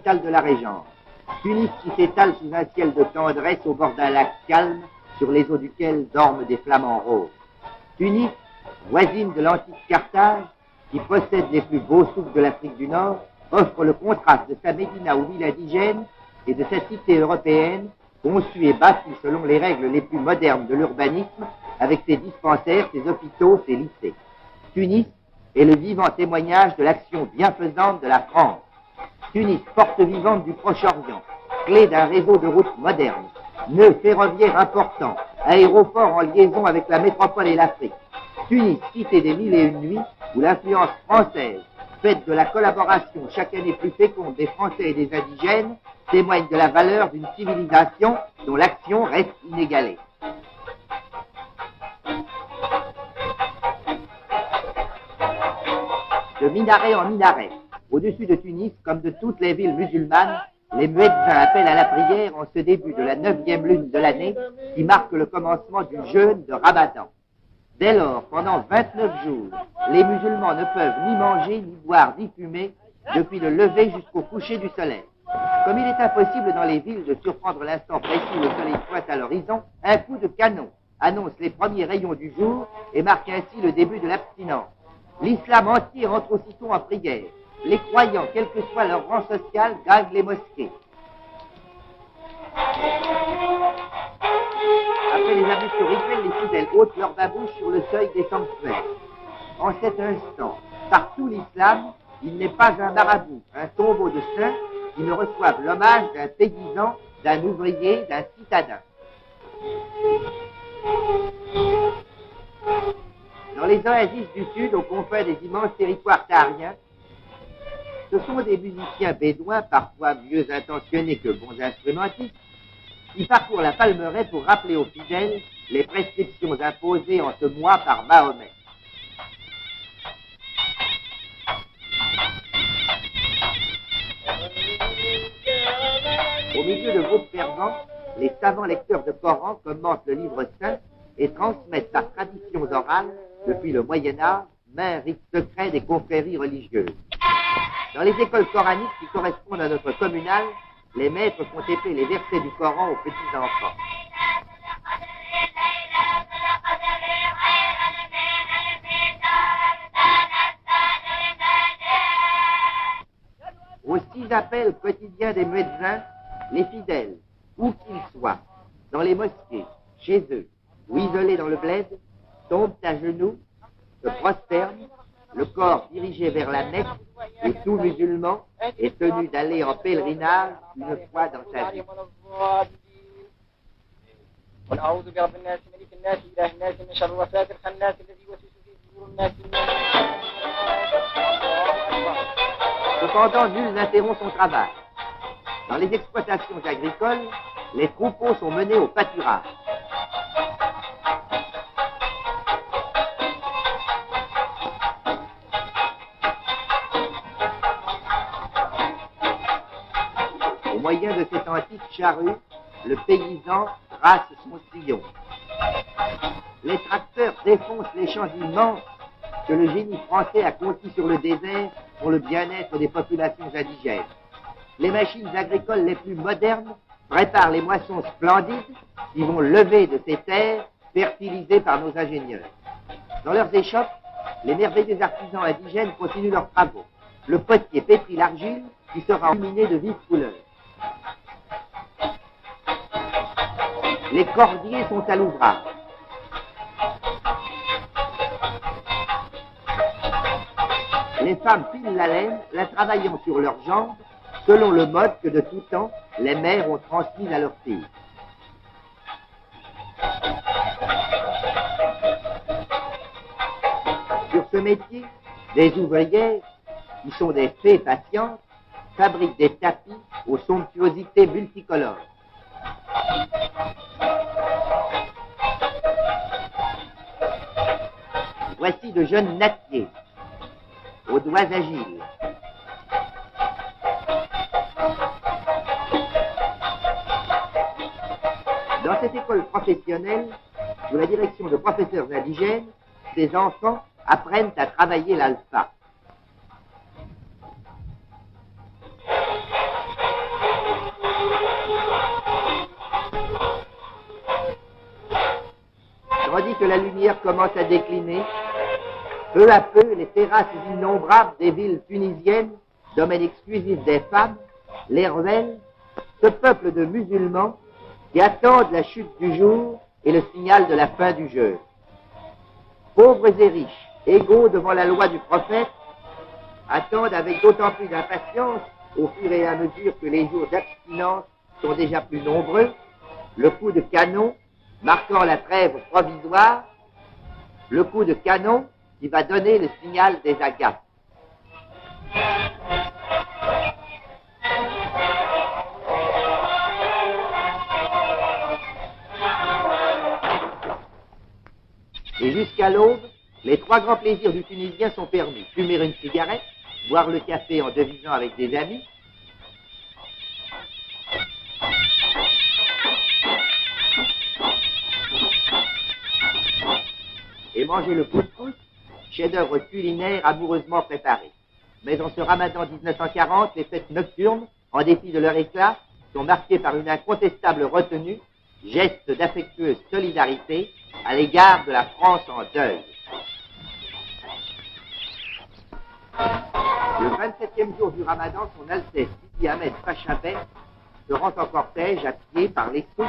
capitale de la Régence. Tunis qui s'étale sous un ciel de tendresse au bord d'un lac calme, sur les eaux duquel dorment des flamants roses. Tunis, voisine de l'antique Carthage, qui possède les plus beaux souks de l'Afrique du Nord, offre le contraste de sa médina aux villes indigènes et de sa cité européenne, conçue et bâtie selon les règles les plus modernes de l'urbanisme, avec ses dispensaires, ses hôpitaux, ses lycées. Tunis est le vivant témoignage de l'action bienfaisante de la France. Tunis, porte vivante du Proche-Orient, clé d'un réseau de routes modernes, nœud ferroviaire important, aéroport en liaison avec la métropole et l'Afrique. Tunis, cité des mille et une nuits, où l'influence française, faite de la collaboration chaque année plus féconde des Français et des indigènes, témoigne de la valeur d'une civilisation dont l'action reste inégalée. De minaret en minaret, au-dessus de Tunis, comme de toutes les villes musulmanes, les muezzins appellent à la prière en ce début de la 9e lune de l'année, qui marque le commencement du jeûne de Ramadan. Dès lors, pendant 29 jours, les musulmans ne peuvent ni manger, ni boire, ni fumer, depuis le lever jusqu'au coucher du soleil. Comme il est impossible dans les villes de surprendre l'instant précis où le soleil pointe à l'horizon, un coup de canon annonce les premiers rayons du jour et marque ainsi le début de l'abstinence. L'islam entier entre aussitôt en prière. Les croyants, quel que soit leur rang social, gagnent les mosquées. Après les ablutions rituelles, les fidèles ôtent leur babouche sur le seuil des sanctuaires. En cet instant, par tout l'islam, il n'est pas un marabout, un tombeau de saints qui ne reçoivent l'hommage d'un paysan, d'un ouvrier, d'un citadin. Dans les oasis du sud, aux confins des immenses territoires tahariens, ce sont des musiciens bédouins, parfois mieux intentionnés que bons instrumentistes, qui parcourent la Palmeraie pour rappeler aux fidèles les prescriptions imposées en ce mois par Mahomet. Au milieu de groupes fervents, les savants lecteurs de Coran commentent le livre saint et transmettent par traditions orales, depuis le Moyen-Âge, maint rite secret des confréries religieuses. Dans les écoles coraniques qui correspondent à notre communale, les maîtres font épeler les versets du Coran aux petits-enfants. Aux 6 appels quotidiens des muezzins, les fidèles, où qu'ils soient, dans les mosquées, chez eux, ou isolés dans le bled, tombent à genoux, se prosternent, le corps dirigé vers la Mecque, et tout musulman est tenu d'aller en pèlerinage une fois dans sa vie. Cependant, nul n'interrompt son travail. Dans les exploitations agricoles, les troupeaux sont menés au pâturage. Au moyen de cette antique charrue, le paysan trace son sillon. Les tracteurs défoncent les champs immenses que le génie français a conquis sur le désert pour le bien-être des populations indigènes. Les machines agricoles les plus modernes préparent les moissons splendides qui vont lever de ces terres fertilisées par nos ingénieurs. Dans leurs échoppes, les merveilleux artisans indigènes continuent leurs travaux. Le potier pétrit l'argile qui sera illuminée de vives couleurs. Les cordiers sont à l'ouvrage. Les femmes pilent la laine, la travaillant sur leurs jambes, selon le mode que de tout temps, les mères ont transmis à leurs filles. Sur ce métier, des ouvrières, qui sont des fées patientes, fabriquent des tapis aux somptuosités multicolores. Voici de jeunes nattiers, aux doigts agiles. Dans cette école professionnelle, sous la direction de professeurs indigènes, ces enfants apprennent à travailler l'alpha. tandis que la lumière commence à décliner, peu à peu, les terrasses innombrables des villes tunisiennes, domaine exclusif des femmes, les ruelles, ce peuple de musulmans qui attendent la chute du jour et le signal de la fin du jeu. Pauvres et riches, égaux devant la loi du prophète, attendent avec d'autant plus d'impatience, au fur et à mesure que les jours d'abstinence sont déjà plus nombreux, le coup de canon marquant la trêve provisoire, le coup de canon qui va donner le signal des agapes. Et jusqu'à l'aube, les trois grands plaisirs du Tunisien sont permis. Fumer une cigarette, boire le café en devinant avec des amis, et manger le couscous, chef-d'œuvre culinaire amoureusement préparé. Mais en ce ramadan 1940, les fêtes nocturnes, en dépit de leur éclat, sont marquées par une incontestable retenue, geste d'affectueuse solidarité à l'égard de la France en deuil. Le 27e jour du ramadan, son Altesse Sidi Ahmed Pacha Bey se rend en cortège à pied par les soutes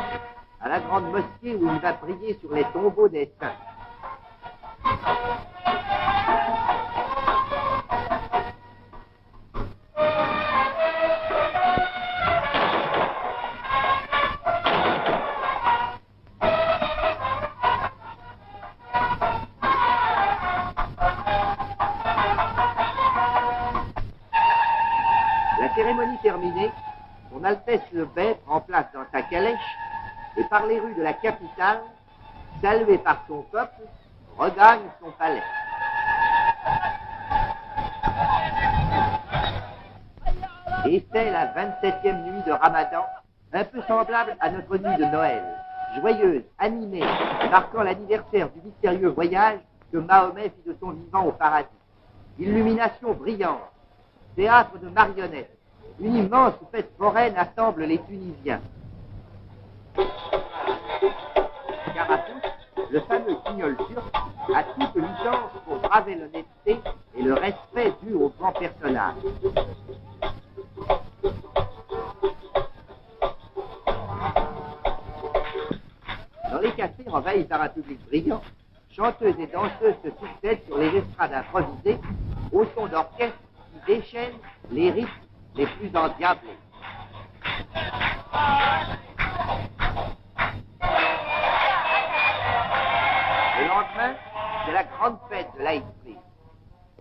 à la grande mosquée où il va prier sur les tombeaux des saints. La cérémonie terminée, son Altesse le Bey prend place dans sa calèche et par les rues de la capitale, salué par son peuple, regagne son palais. Et c'est la 27e nuit de Ramadan, un peu semblable à notre nuit de Noël, joyeuse, animée, marquant l'anniversaire du mystérieux voyage que Mahomet fit de son vivant au paradis. Illumination brillante, théâtre de marionnettes, une immense fête foraine assemble les Tunisiens. Carapuce, le fameux guignol turc, a toute licence pour braver l'honnêteté et le respect dû aux grands personnages. Dans les cafés envahis par un public brillant, chanteuses et danseuses se succèdent sur les estrades improvisées au son d'orchestres qui déchaînent les rythmes les plus endiablés. Le lendemain, c'est la grande fête de l'Aïd.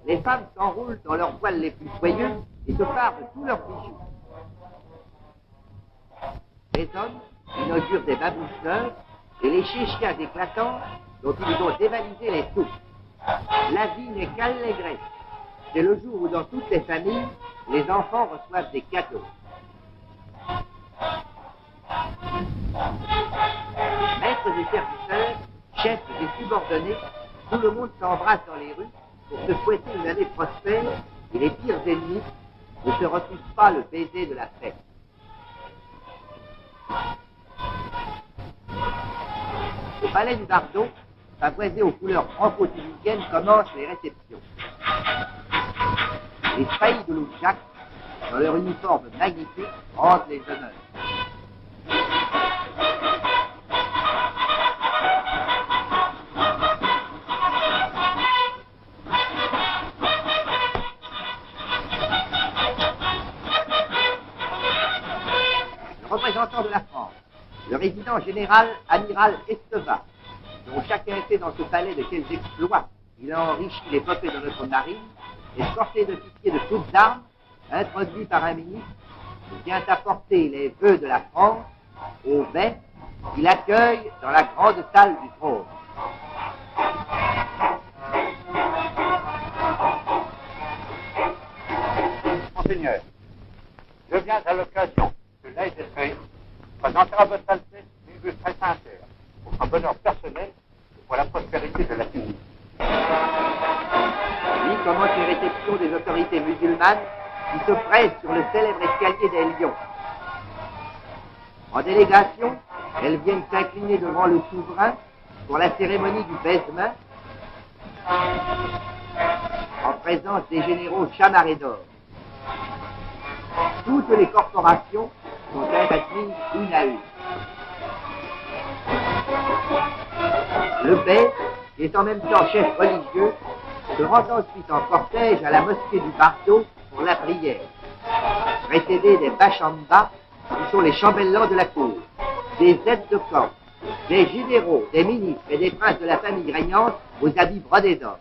Les femmes s'enroulent dans leurs voiles les plus joyeux et se parent de tous leurs bijoux. Les hommes inaugurent des babouches neuves et les chéchias éclatants dont ils ont dévalisé les soupes. La vie n'est qu'allégresse. C'est le jour où dans toutes les familles, les enfants reçoivent des cadeaux. Maîtres et serviteurs, chefs et subordonnés, tout le monde s'embrasse dans les rues pour se souhaiter une année prospère et les pires ennemis ne se refusent pas le baiser de la fête. Au palais du Bardot, pavoisé aux couleurs franco-tunisiennes, commencent les réceptions. Les spahis de Loujak, dans leur uniforme magnifique, rendent les honneurs. Le représentant de la France, le résident général amiral Esteva, dont chacun sait dans ce palais de quels exploits il a enrichi l'épopée de notre marine, escorté d'officiers de toutes armes, introduit par un ministre, vient apporter les vœux de la France au Bey qui l'accueille dans la grande salle du trône. Monseigneur, je viens à l'occasion de l'ASFP présenter à votre Altesse une vue très sincère pour son bonheur personnel et pour la prospérité de la Tunisie. Lui commence les réceptions des autorités musulmanes qui se pressent sur le célèbre escalier des Lions. En délégation, elles viennent s'incliner devant le souverain pour la cérémonie du baisement en présence des généraux chamarrés d'or. Toutes les corporations sont admises une à une. Le bey, qui est en même temps chef religieux, se rend ensuite en cortège à la mosquée du Bardo pour la prière, précédé des Bachamba, qui sont les chambellans de la cour, des aides de camp, des généraux, des ministres et des princes de la famille régnante aux habits brodés d'or.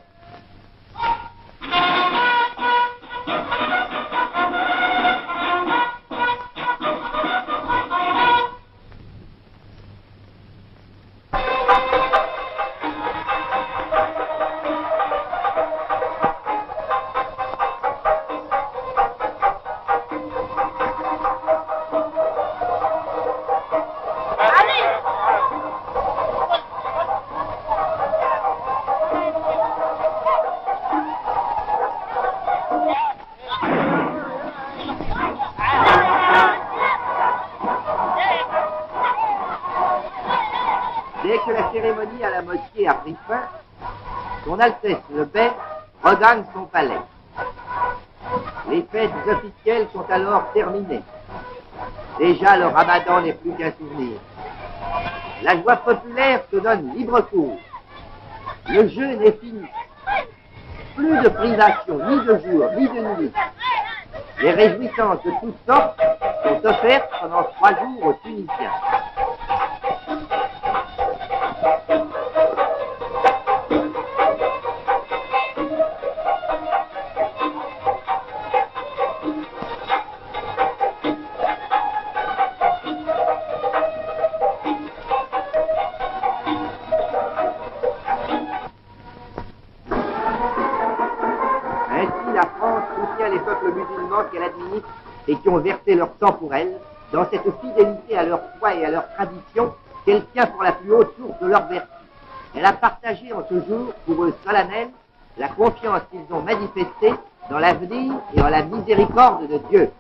Dès que la cérémonie à la mosquée a pris fin, son Altesse le bey regagne son palais. Les fêtes officielles sont alors terminées. Déjà le ramadan n'est plus qu'un souvenir. La joie populaire se donne libre cours. Le jeûne est fini. Plus de privation, ni de jour, ni de nuit. Les réjouissances de toutes sortes sont offertes pendant 3 jours aux Tunisiens. Ainsi, la France soutient les peuples musulmans qu'elle administre et qui ont versé leur sang pour elle, dans cette fidélité à leur foi et à leur tradition qu'elle tient pour la plus haute source de leur vertu. Elle a partagé en ce jour, pour eux solennel, la confiance qu'ils ont manifestée dans l'avenir et en la miséricorde de Dieu.